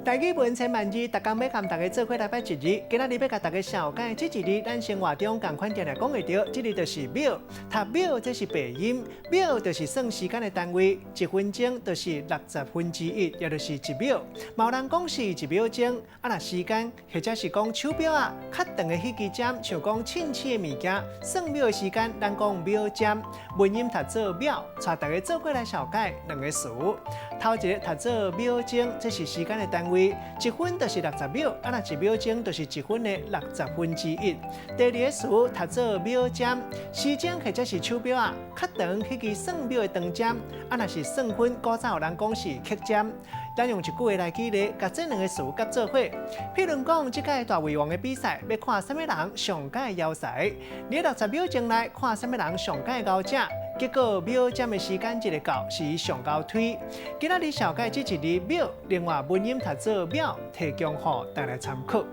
台语文千万字，逐工要和大家做伙来拜一日。今仔日要甲大家小解这一日，咱生活中共款定定讲会到，这日就是秒。读秒这是白音，秒就是算时间的单位，一分钟就是1/60，也就是一秒。有人讲是一秒钟，若时间或者是讲手表啊，较长的迄支针，像讲称气的物件，算秒的时间，咱讲秒针。文音读做秒，带大家做过来小解两个词。头一个读做秒钟，这是时间的单位。一分就是60秒，若一秒钟就是1分的1/60。第二个词读做秒针，时间或者是手表啊，较长迄支算秒的长针，若是算分，古早有人讲是刻针。咱用一句话来举例，甲这两个词夹做伙。譬如讲，这届大胃王的比赛，要看什么人上届枵赛，你60秒钟内看什么人上届枵者。结果秒针的时间一个到，是伊上高推。今仔日小解这一日秒，另外文音读做秒，提供予大家参考。